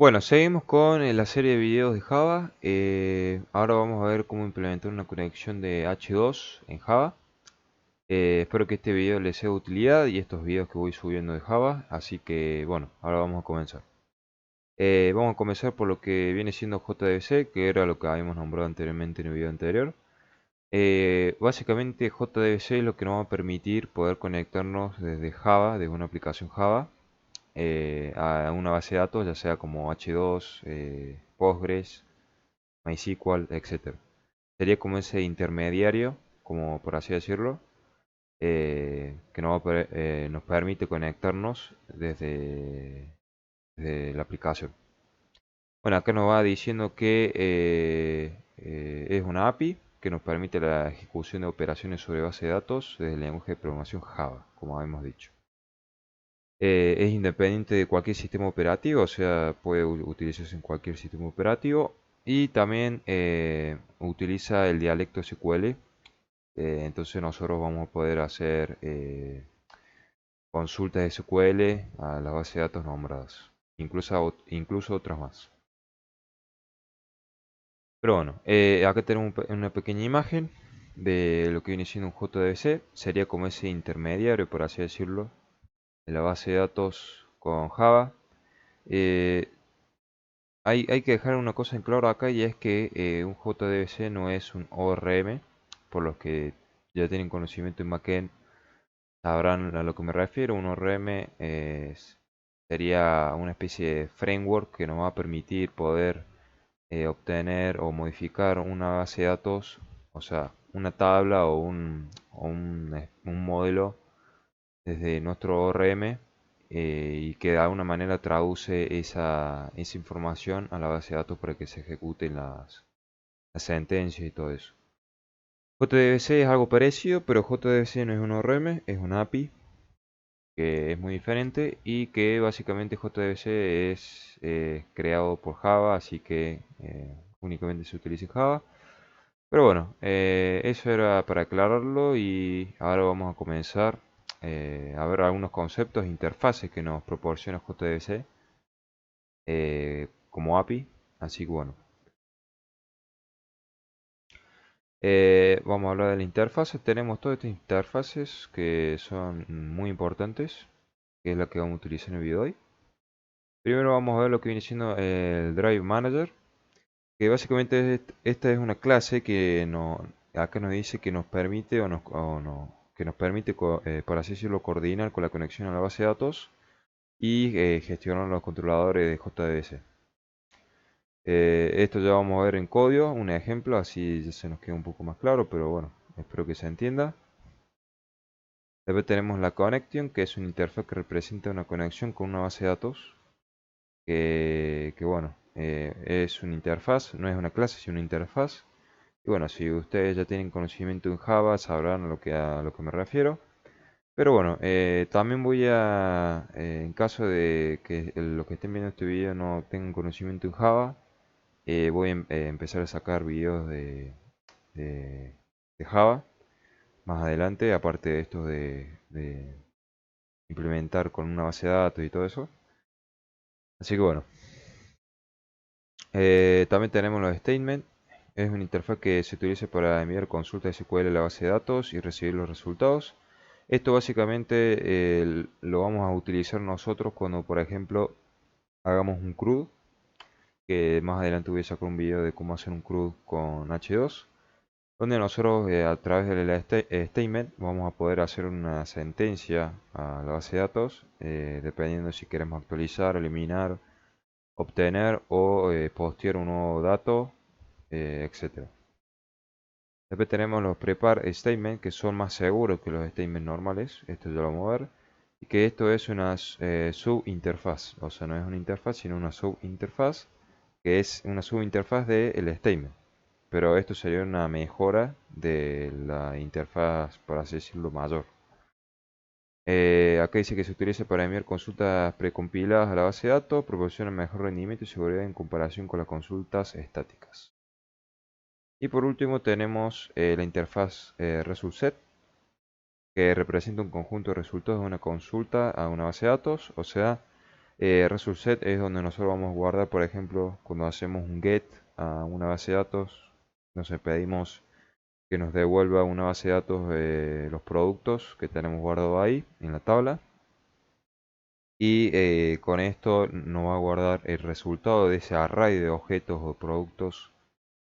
Bueno, seguimos con la serie de videos de Java. Ahora vamos a ver cómo implementar una conexión de H2 en Java. Espero que este video les sea de utilidad y estos videos que voy subiendo de Java. Así que bueno, ahora vamos a comenzar. Vamos a comenzar por lo que viene siendo JDBC, que era lo que habíamos nombrado anteriormente en el video anterior. Básicamente JDBC es lo que nos va a permitir poder conectarnos desde Java, desde una aplicación Java, a una base de datos, ya sea como H2, Postgres, MySQL, etcétera. Sería como ese intermediario, como por así decirlo, que nos permite conectarnos desde la aplicación. Bueno, acá nos va diciendo que es una API que nos permite la ejecución de operaciones sobre base de datos desde el lenguaje de programación Java, como habíamos dicho. Es independiente de cualquier sistema operativo, o sea, puede utilizarse en cualquier sistema operativo. Y también utiliza el dialecto SQL. Entonces nosotros vamos a poder hacer consultas de SQL a la base de datos nombradas, incluso otras más. Pero bueno, acá tenemos una pequeña imagen de lo que viene siendo un JDBC. Sería como ese intermediario, por así decirlo, de la base de datos con Java. Eh, hay que dejar una cosa en claro acá, y es que un JDBC no es un ORM. Por los que ya tienen conocimiento en backend sabrán a lo que me refiero. Un ORM sería una especie de framework que nos va a permitir poder obtener o modificar una base de datos, o sea, una tabla o un modelo desde nuestro ORM, y que de alguna manera traduce esa información a la base de datos para que se ejecuten las sentencias y todo eso. JDBC es algo parecido, pero JDBC no es un ORM, es una API que es muy diferente, y que básicamente JDBC es creado por Java, así que únicamente se utiliza en Java. Pero bueno, eso era para aclararlo, y ahora vamos a comenzar a ver algunos conceptos e interfaces que nos proporciona JDBC como API. Así que bueno, vamos a hablar de la interfaz. Tenemos todas estas interfaces que son muy importantes, que es la que vamos a utilizar en el video de hoy. Primero vamos a ver lo que viene siendo el Drive Manager, que básicamente esta es una clase que acá nos dice que nos permite que nos permite, por así decirlo, coordinar con la conexión a la base de datos y gestionar los controladores de JDBC. Esto ya vamos a ver en código, un ejemplo, así ya se nos queda un poco más claro, pero bueno, espero que se entienda. Después tenemos la connection, que es una interfaz que representa una conexión con una base de datos, que bueno, es una interfaz, no es una clase, sino una interfaz. Y bueno, si ustedes ya tienen conocimiento en Java, sabrán a lo que me refiero. Pero bueno, también en caso de que los que estén viendo este video no tengan conocimiento en Java, voy a empezar a sacar videos de- de Java más adelante, aparte de esto de implementar con una base de datos y todo eso. Así que bueno, también tenemos los statements. Es una interfaz que se utiliza para enviar consultas SQL a la base de datos y recibir los resultados. Esto básicamente lo vamos a utilizar nosotros cuando, por ejemplo, hagamos un CRUD, que más adelante voy a sacar un video de cómo hacer un CRUD con H2, donde nosotros a través del statement vamos a poder hacer una sentencia a la base de datos, dependiendo si queremos actualizar, eliminar, obtener o postear un nuevo dato, etcétera. Después tenemos los prepare statements, que son más seguros que los statements normales. Esto ya lo vamos a ver. Y que esto es una subinterfaz. O sea, no es una interfaz, sino una subinterfaz, que es una subinterfaz del statement. Pero esto sería una mejora de la interfaz, por así decirlo, mayor. Acá dice que se utiliza para enviar consultas precompiladas a la base de datos, proporciona mejor rendimiento y seguridad en comparación con las consultas estáticas. Y por último tenemos la interfaz ResultSet, que representa un conjunto de resultados de una consulta a una base de datos. O sea, Result set es donde nosotros vamos a guardar, por ejemplo, cuando hacemos un get a una base de datos, nos pedimos que nos devuelva una base de datos de los productos que tenemos guardado ahí en la tabla. Y con esto nos va a guardar el resultado de ese array de objetos o productos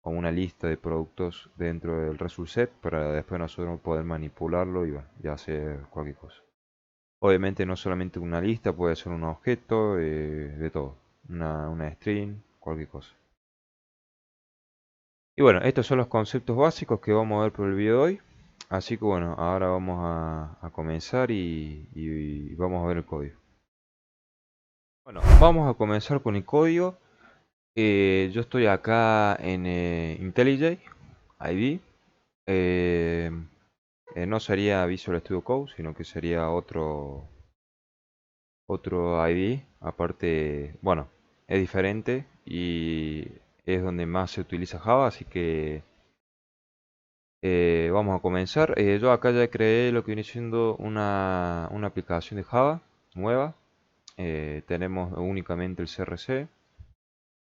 o una lista de productos dentro del result set para después nosotros poder manipularlo y, bueno, y hacer cualquier cosa. Obviamente no solamente una lista, puede ser un objeto, de todo, una string, cualquier cosa. Y bueno, estos son los conceptos básicos que vamos a ver por el video de hoy. Así que bueno, ahora vamos a comenzar y vamos a ver el código. Bueno, vamos a comenzar con el código. Yo estoy acá en IntelliJ IDE. Eh, no sería Visual Studio Code, sino que sería otro IDE. Aparte, bueno, es diferente y es donde más se utiliza Java, así que vamos a comenzar. Yo acá ya creé lo que viene siendo una aplicación de Java nueva. Tenemos únicamente el CRC.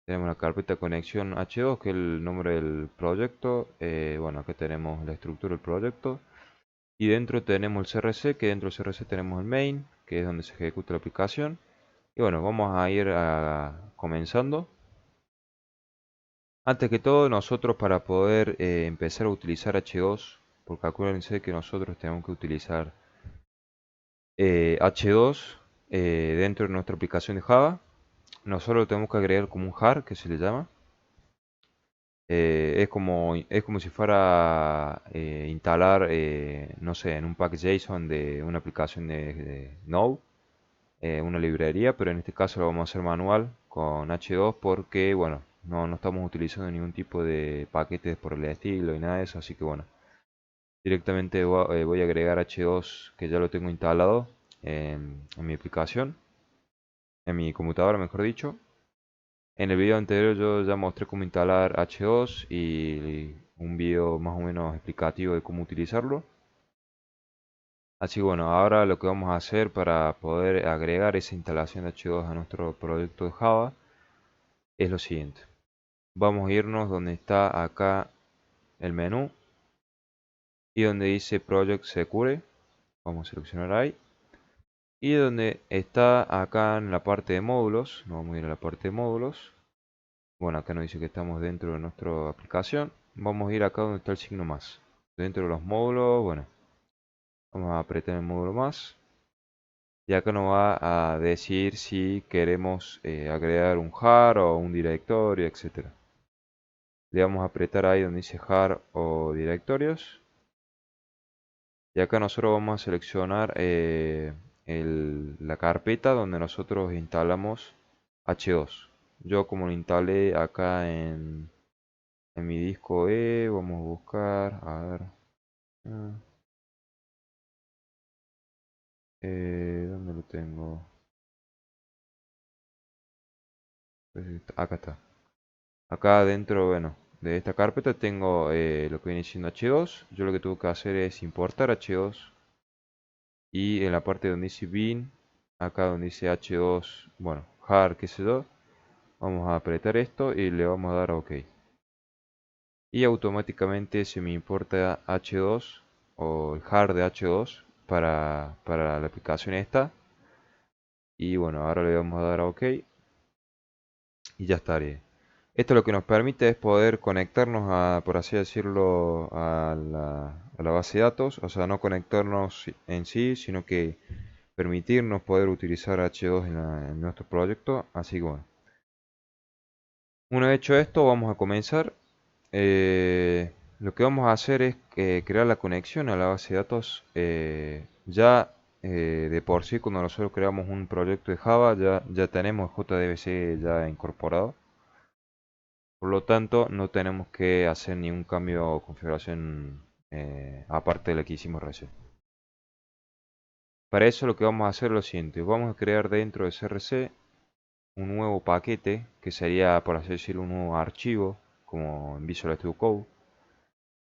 Tenemos la carpeta conexión H2, que es el nombre del proyecto. Bueno, acá tenemos la estructura del proyecto. Y dentro tenemos el CRC, que dentro del CRC tenemos el main, que es donde se ejecuta la aplicación. Y bueno, vamos a ir comenzando. Antes que todo, nosotros para poder empezar a utilizar H2, porque acuérdense que nosotros tenemos que utilizar H2 dentro de nuestra aplicación de Java. Nosotros tenemos que agregar como un jar, que se le llama. Es como si fuera instalar, no sé, en un pack JSON de una aplicación de Node, una librería, pero en este caso lo vamos a hacer manual con H2 porque, bueno, no estamos utilizando ningún tipo de paquetes por el estilo y nada de eso, así que bueno, directamente voy a agregar H2 que ya lo tengo instalado en mi aplicación, en mi computadora mejor dicho. En el video anterior yo ya mostré cómo instalar H2 y un video más o menos explicativo de cómo utilizarlo. Así que bueno, ahora lo que vamos a hacer para poder agregar esa instalación de H2 a nuestro proyecto de Java es lo siguiente. Vamos a irnos donde está acá el menú y donde dice Project Secure. Vamos a seleccionar ahí. Y donde está acá en la parte de módulos, nos vamos a ir a la parte de módulos. Bueno, acá nos dice que estamos dentro de nuestra aplicación. Vamos a ir acá donde está el signo más. Dentro de los módulos, bueno, vamos a apretar el módulo más. Y acá nos va a decir si queremos agregar un jar o un directorio, etcétera. Le vamos a apretar ahí donde dice jar o directorios. Y acá nosotros vamos a seleccionar la carpeta donde nosotros instalamos H2. Yo como lo instalé acá en mi disco vamos a buscar, a ver, ah, ¿dónde lo tengo? Pues acá está. Acá dentro, bueno, de esta carpeta tengo lo que viene siendo H2. Yo lo que tuve que hacer es importar H2 y en la parte donde dice bin, acá donde dice H2, bueno, jar, qué sé yo, vamos a apretar esto y le vamos a dar a OK. Y automáticamente se me importa H2 o el jar de H2 para la aplicación esta. Y bueno, ahora le vamos a dar a OK y ya estaría. Esto lo que nos permite es poder conectarnos a, por así decirlo, a la base de datos, o sea, no conectarnos en sí, sino que permitirnos poder utilizar H2 en nuestro proyecto. Así que bueno, una vez hecho esto, vamos a comenzar. Lo que vamos a hacer es crear la conexión a la base de datos. Ya de por sí, cuando nosotros creamos un proyecto de Java, ya tenemos JDBC ya incorporado. Por lo tanto, no tenemos que hacer ningún cambio o configuración aparte de la que hicimos recién. Para eso lo que vamos a hacer es lo siguiente. Vamos a crear dentro de CRC un nuevo paquete, que sería, por así decirlo, un nuevo archivo, como en Visual Studio Code.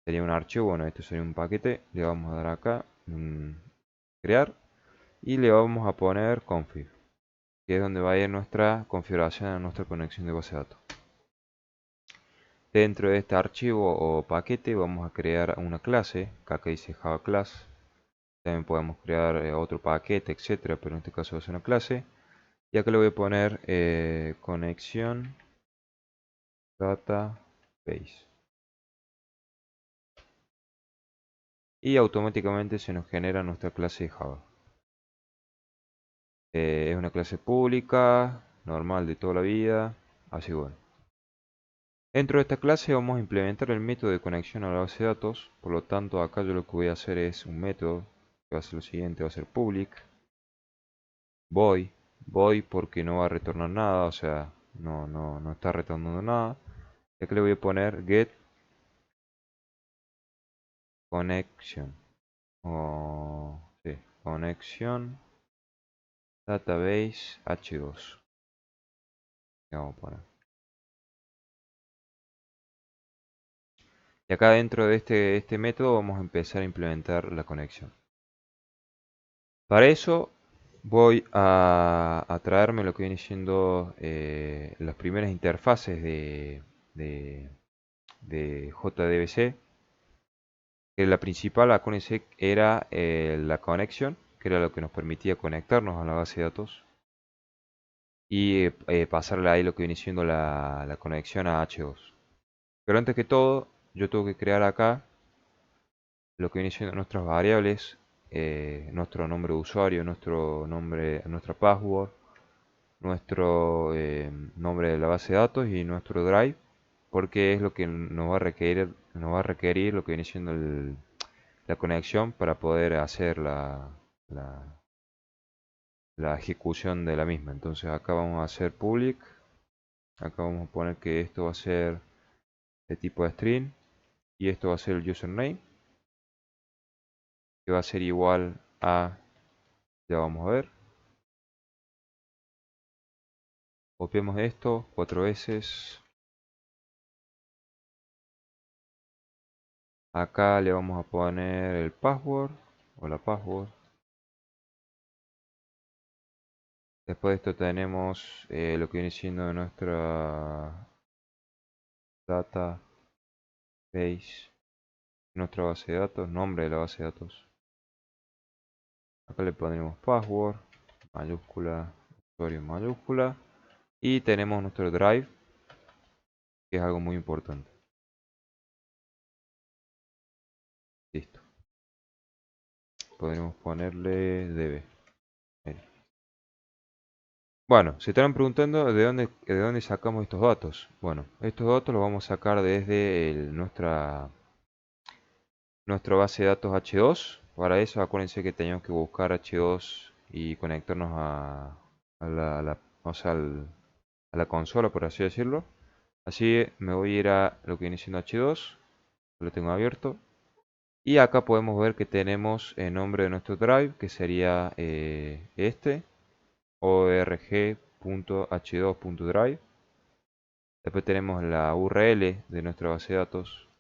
Sería un archivo, bueno, esto sería un paquete. Le vamos a dar acá, crear, y le vamos a poner config, que es donde va a ir nuestra configuración a nuestra conexión de base de datos. Dentro de este archivo o paquete vamos a crear una clase, que acá dice Java Class. También podemos crear otro paquete, etcétera, pero en este caso va a ser una clase. Y acá le voy a poner conexión database. Y automáticamente se nos genera nuestra clase de Java. Es una clase pública, normal de toda la vida, así bueno. Dentro de esta clase vamos a implementar el método de conexión a la base de datos. Por lo tanto, acá yo lo que voy a hacer es un método que va a ser lo siguiente, va a ser public void porque no va a retornar nada, o sea, no está retornando nada. Y aquí le voy a poner get connection o sí, conexión database h2. Vamos a poner. Y acá dentro de este método vamos a empezar a implementar la conexión. Para eso voy a traerme lo que viene siendo las primeras interfaces de JDBC. Que la principal, acuérdense, era la conexión, que era lo que nos permitía conectarnos a la base de datos. Y pasarle ahí lo que viene siendo la conexión a H2. Pero antes que todo, yo tengo que crear acá lo que viene siendo nuestras variables, nuestro nombre de usuario, nuestro nombre, nuestra password, nuestro nombre de la base de datos y nuestro drive, porque es lo que nos va a requerir lo que viene siendo la conexión para poder hacer la- la ejecución de la misma. Entonces acá vamos a hacer public, acá vamos a poner que esto va a ser de tipo string y esto va a ser el username, que va a ser igual a, ya vamos a ver, copiamos esto 4 veces. Acá le vamos a poner el password o la password. Después de esto tenemos lo que viene siendo nuestra database, nuestra base de datos, nombre de la base de datos. Acá le pondremos password, mayúscula, usuario mayúscula. Y tenemos nuestro drive, que es algo muy importante. Listo. Podremos ponerle db. Bien. Bueno, se estarán preguntando de dónde sacamos estos datos. Bueno, estos datos los vamos a sacar desde nuestra base de datos H2. Para eso acuérdense que teníamos que buscar H2 y conectarnos o sea, a la consola, por así decirlo. Así me voy a ir a lo que viene siendo H2. Lo tengo abierto. Y acá podemos ver que tenemos el nombre de nuestro drive, que sería este, org.h2.drive. Después tenemos la URL de nuestra base de datos,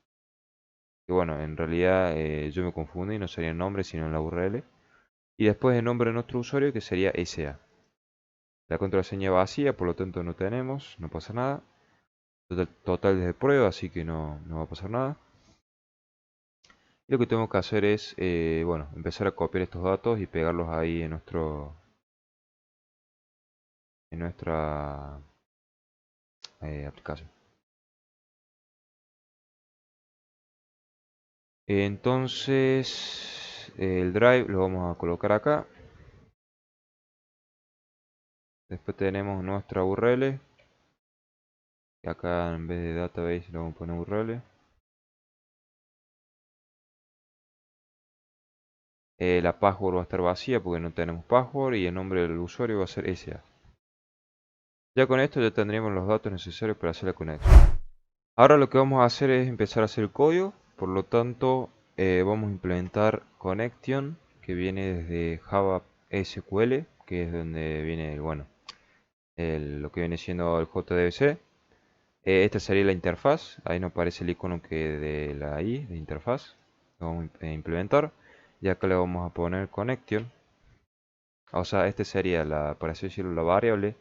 que bueno, en realidad yo me confundí, no sería el nombre, sino la URL. Y después el nombre de nuestro usuario, que sería SA. La contraseña vacía, por lo tanto no tenemos, no pasa nada. Total desde prueba, así que no va a pasar nada. Y lo que tengo que hacer es, bueno, empezar a copiar estos datos y pegarlos ahí en nuestra aplicación. Entonces, el drive lo vamos a colocar acá. Después tenemos nuestra URL. Y acá en vez de database le vamos a poner URL. La password va a estar vacía porque no tenemos password y el nombre del usuario va a ser SA. Ya con esto ya tendríamos los datos necesarios para hacer la conexión. Ahora lo que vamos a hacer es empezar a hacer el código. Por lo tanto, vamos a implementar connection, que viene desde Java SQL, que es donde viene bueno, lo que viene siendo el JDBC. Esta sería la interfaz. Ahí nos aparece el icono que de la I, de interfaz. Lo vamos a implementar. Y acá le vamos a poner connection. O sea, este sería la, por así decirlo, la variable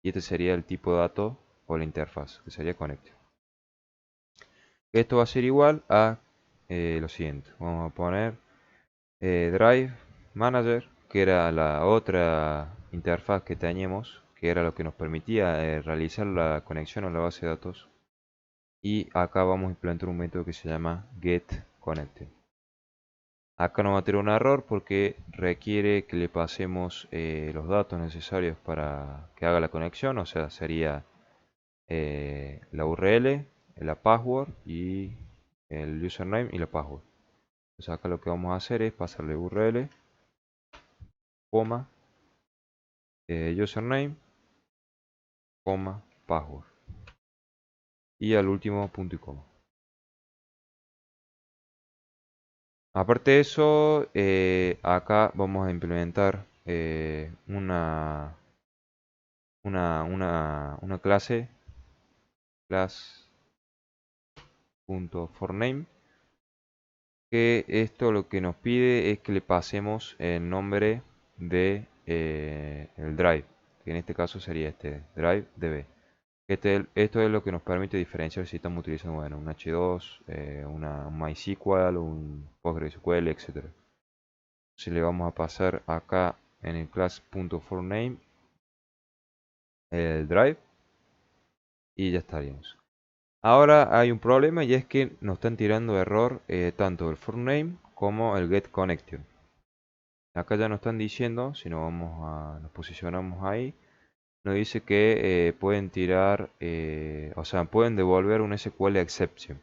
y este sería el tipo de dato o la interfaz, que sería connect. Esto va a ser igual a lo siguiente. Vamos a poner Drive Manager, que era la otra interfaz que teníamos, que era lo que nos permitía realizar la conexión a la base de datos. Y acá vamos a implementar un método que se llama getConnected. Acá nos va a tener un error porque requiere que le pasemos los datos necesarios para que haga la conexión, o sea, sería la URL, la password y el username y la password. Entonces acá lo que vamos a hacer es pasarle URL, coma, username, coma, password y al último punto y coma. Aparte de eso, acá vamos a implementar una clase, class.forName, que esto lo que nos pide es que le pasemos el nombre de el drive, que en este caso sería este, drive db. Esto es lo que nos permite diferenciar si estamos utilizando bueno, un H2, un MySQL, un PostgreSQL, etc. Si le vamos a pasar acá en el class.forName el drive y ya estaríamos. Ahora hay un problema y es que nos están tirando error tanto el forName como el getConnection. Acá ya nos están diciendo, si nos posicionamos ahí, nos dice que pueden tirar, o sea, pueden devolver un SQL exception.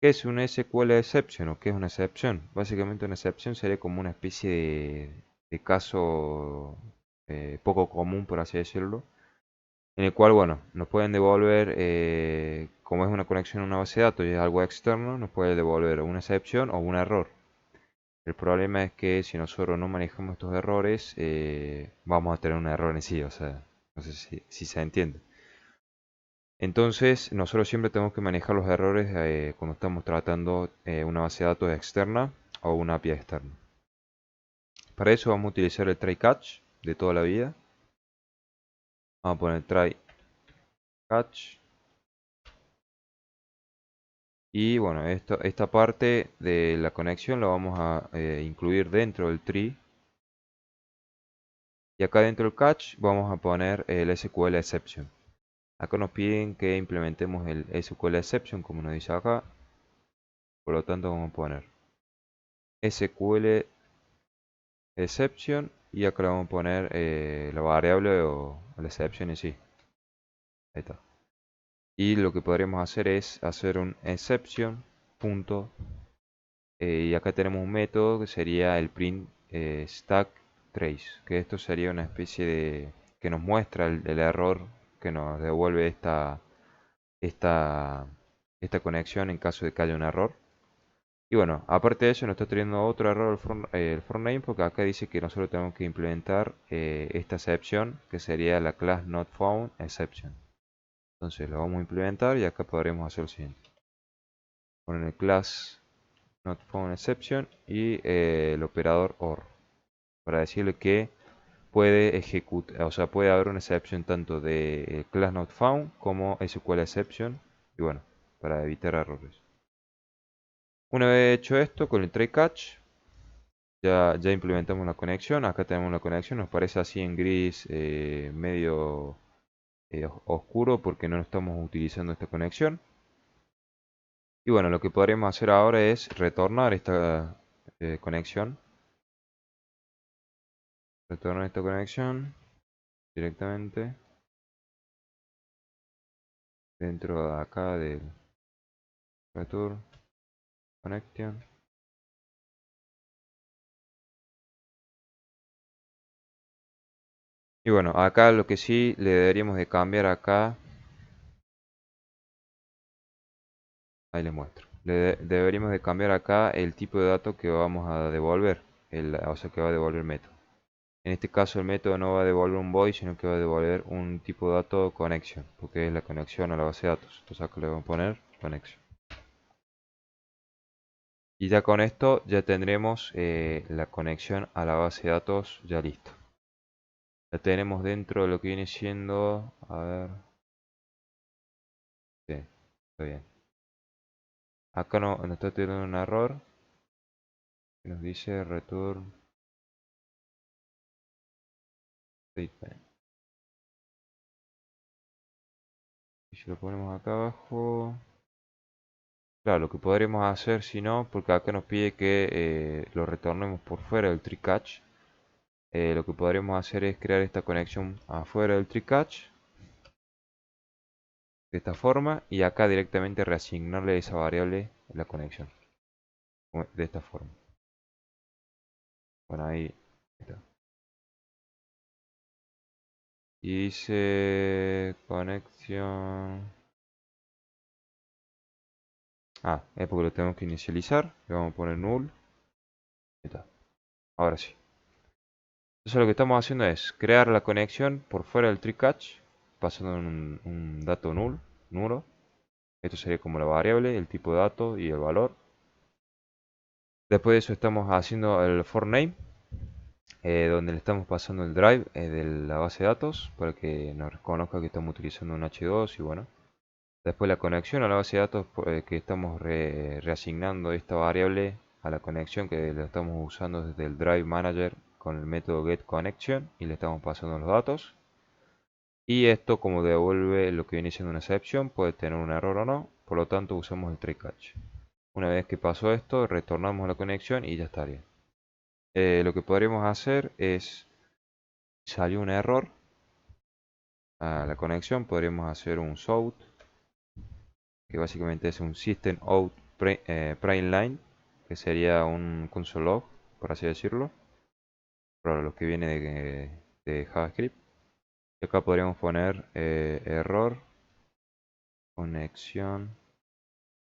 ¿Qué es un SQL exception o qué es una excepción? Básicamente una excepción sería como una especie de caso poco común, por así decirlo, en el cual, bueno, nos pueden devolver, como es una conexión a una base de datos y es algo externo, nos puede devolver una excepción o un error. El problema es que si nosotros no manejamos estos errores, vamos a tener un error en sí, o sea, no sé si se entiende. Entonces, nosotros siempre tenemos que manejar los errores cuando estamos tratando una base de datos externa o una API externa. Para eso vamos a utilizar el try catch de toda la vida. Vamos a poner try catch. Y bueno, esta parte de la conexión la vamos a incluir dentro del tree. Y acá dentro del catch vamos a poner el SQL exception. Acá nos piden que implementemos el SQL exception como nos dice acá. Por lo tanto vamos a poner SQL exception y acá le vamos a poner la variable o la exception en sí. Ahí está. Y lo que podríamos hacer es hacer un exception punto y acá tenemos un método que sería el print stack trace, que esto sería una especie de que nos muestra el error que nos devuelve esta, esta conexión en caso de que haya un error. Y bueno, aparte de eso nos está trayendo otro error el for name porque acá dice que nosotros tenemos que implementar esta excepción que sería la class not found exception. Entonces lo vamos a implementar y acá podremos hacer lo siguiente. Poner el class not found exception y el operador OR para decirle que puede ejecutar, o sea, puede haber una exception tanto de class not found como SQL exception y bueno, para evitar errores. Una vez hecho esto con el try catch, ya implementamos la conexión. Acá tenemos la conexión, nos parece así en gris medio oscuro porque no estamos utilizando esta conexión. Y bueno, lo que podremos hacer ahora es retornar esta conexión. Retornar esta conexión directamente dentro de acá del return connection. Y bueno, acá lo que sí le deberíamos de cambiar acá, ahí les muestro. Deberíamos de cambiar acá el tipo de dato que vamos a devolver, o sea que va a devolver el método. En este caso el método no va a devolver un void, sino que va a devolver un tipo de dato connection, porque es la conexión a la base de datos. Entonces acá le vamos a poner connection. Y ya con esto ya tendremos la conexión a la base de datos ya listo. La tenemos dentro de lo que viene siendo, a ver, sí, está bien. Acá nos está teniendo un error que nos dice return statement. Y si lo ponemos acá abajo, claro, lo que podríamos hacer si no, porque acá nos pide que lo retornemos por fuera del tree catch, lo que podríamos hacer es crear esta conexión afuera del tree catch, de esta forma, y acá directamente reasignarle esa variable la conexión, de esta forma. Bueno, ahí está. Y dice conexión. Ah, es porque lo tenemos que inicializar. Le vamos a poner null. Ahí está. Ahora sí. Entonces lo que estamos haciendo es crear la conexión por fuera del tree catch, pasando un dato nulo. Esto sería como la variable, el tipo de dato y el valor. Después de eso estamos haciendo el for name, donde le estamos pasando el drive de la base de datos para que nos reconozca que estamos utilizando un H2 y bueno. Después la conexión a la base de datos que estamos reasignando esta variable a la conexión que la estamos usando desde el Drive Manager con el método getConnection y le estamos pasando los datos. Y esto, como devuelve lo que viene siendo una excepción, puede tener un error o no, por lo tanto usamos el try catch. Una vez que pasó esto, retornamos la conexión y ya estaría. Lo que podríamos hacer es, salió un error a la conexión, podríamos hacer un SOUT, que básicamente es un System Out Prime Line, que sería un console log, por así decirlo, para lo que viene de JavaScript. Y acá podríamos poner error conexión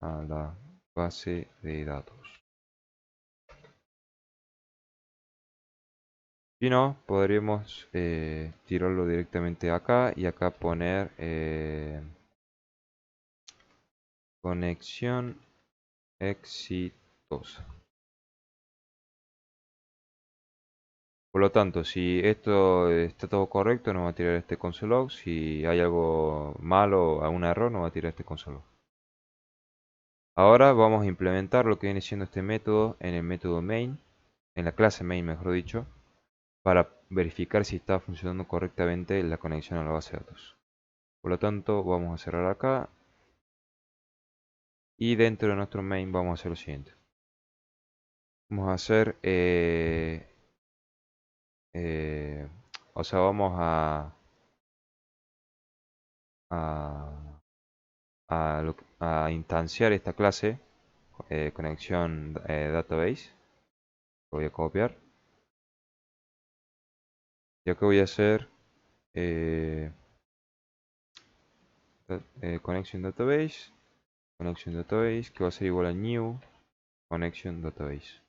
a la base de datos. Si no, podríamos tirarlo directamente acá y acá poner conexión exitosa. Por lo tanto, si esto está todo correcto, nos va a tirar este console log. Si hay algo malo o algún error, nos va a tirar este console log. Ahora vamos a implementar lo que viene siendo este método en el método main, en la clase main mejor dicho, para verificar si está funcionando correctamente la conexión a la base de datos. Por lo tanto, vamos a cerrar acá y dentro de nuestro main vamos a hacer lo siguiente. Vamos a hacer, o sea, vamos a, a instanciar esta clase conexión database. Lo voy a copiar. Y acá voy a hacer connection database. Connection database que va a ser igual a new connection database.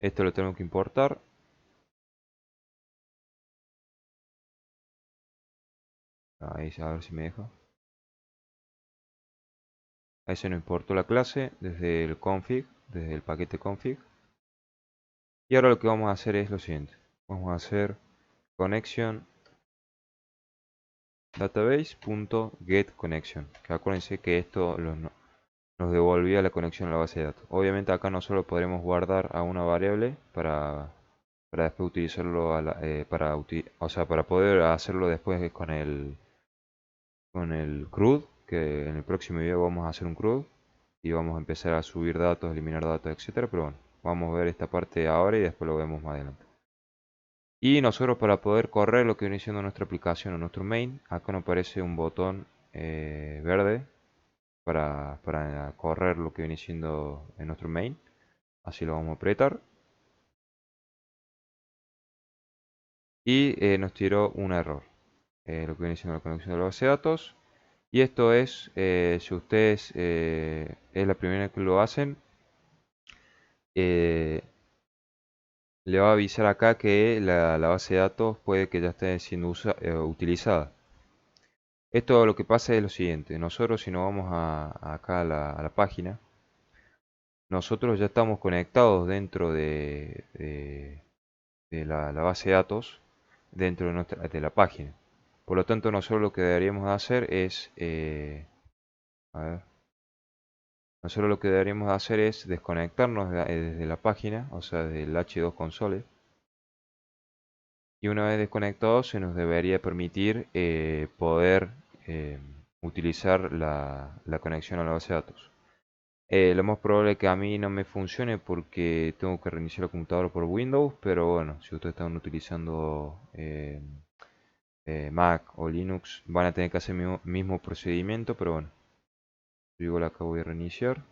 Esto lo tengo que importar. Ahí a ver si me deja. Ahí se nos importó la clase desde el config, desde el paquete config. Y ahora lo que vamos a hacer es lo siguiente. Vamos a hacer connection database.getConnection. Que acuérdense que esto nos devolvía la conexión a la base de datos. Obviamente acá no solo podremos guardar a una variable para después utilizarlo o sea, para poder hacerlo después con el CRUD, que en el próximo video vamos a hacer un CRUD y vamos a empezar a subir datos, eliminar datos, etcétera. Pero bueno, vamos a ver esta parte ahora y después lo vemos más adelante. Y nosotros para poder correr lo que viene siendo nuestra aplicación o nuestro main, acá nos aparece un botón verde para correr lo que viene siendo en nuestro main. Así lo vamos a apretar. Y nos tiró un error. Lo que viene siendo la conexión de la base de datos. Y esto es, si ustedes es la primera vez que lo hacen, eh, le va a avisar acá que la base de datos puede que ya esté siendo utilizada. Esto lo que pasa es lo siguiente, nosotros si nos vamos acá a la página, nosotros ya estamos conectados dentro de la base de datos dentro de la página. Por lo tanto, nosotros lo que deberíamos hacer es, a ver, nosotros lo que deberíamos hacer es desconectarnos desde la página, o sea, del H2 Console. Y una vez desconectados, se nos debería permitir poder eh, utilizar la conexión a la base de datos. Lo más probable es que a mí no me funcione porque tengo que reiniciar la computadora por Windows, pero bueno, si ustedes están utilizando Mac o Linux, van a tener que hacer el mismo procedimiento, pero bueno, yo igual acá voy a reiniciar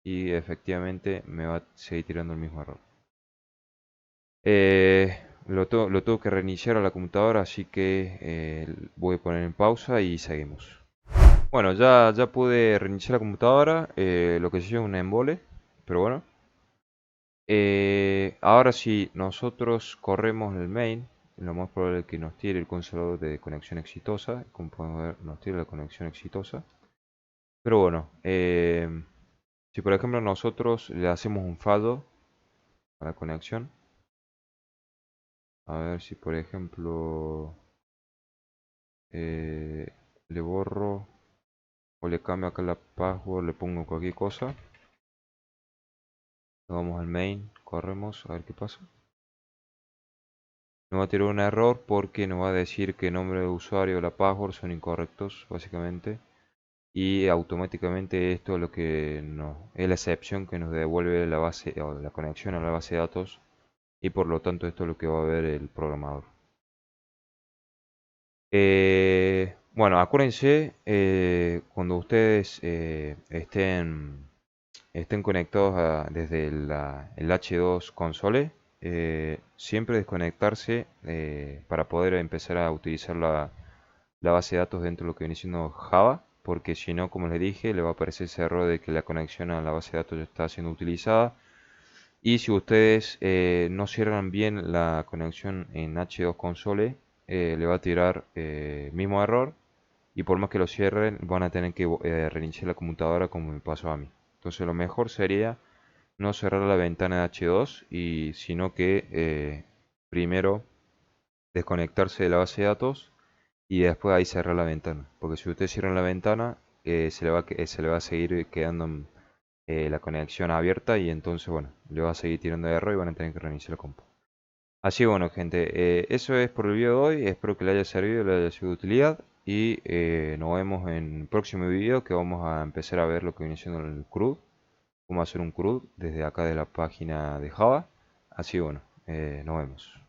y efectivamente me va a seguir tirando el mismo error. Lo tengo que reiniciar a la computadora, así que voy a poner en pausa y seguimos. Bueno, ya pude reiniciar la computadora, lo que se llama un embole, pero bueno. Ahora si nosotros corremos el main, lo más probable es que nos tire el consolador de conexión exitosa, como podemos ver nos tira la conexión exitosa. Pero bueno, si por ejemplo nosotros le hacemos un fallo a la conexión, a ver si por ejemplo le borro o le cambio acá la password, le pongo cualquier cosa, vamos al main, corremos, a ver qué pasa. Nos va a tirar un error porque nos va a decir que el nombre de usuario y la password son incorrectos, básicamente. Y automáticamente esto es lo que es la excepción que nos devuelve la base o la conexión a la base de datos. Y por lo tanto esto es lo que va a ver el programador. Bueno, acuérdense, cuando ustedes estén conectados desde el H2 console, siempre desconectarse para poder empezar a utilizar la base de datos dentro de lo que viene siendo Java, porque si no, como les dije, le va a aparecer ese error de que la conexión a la base de datos ya está siendo utilizada. Y si ustedes no cierran bien la conexión en H2 console, le va a tirar mismo error y por más que lo cierren van a tener que reiniciar la computadora como me pasó a mí. Entonces lo mejor sería no cerrar la ventana de H2 y sino que primero desconectarse de la base de datos y después ahí cerrar la ventana. Porque si ustedes cierran la ventana se le va a seguir quedando la conexión abierta y entonces bueno, le va a seguir tirando de error y van a tener que reiniciar la compu. Así que bueno gente, eso es por el video de hoy, espero que le haya servido, le haya sido de utilidad y nos vemos en el próximo video que vamos a empezar a ver lo que viene siendo el CRUD, cómo hacer un CRUD desde acá de la página de Java. Así que bueno, nos vemos.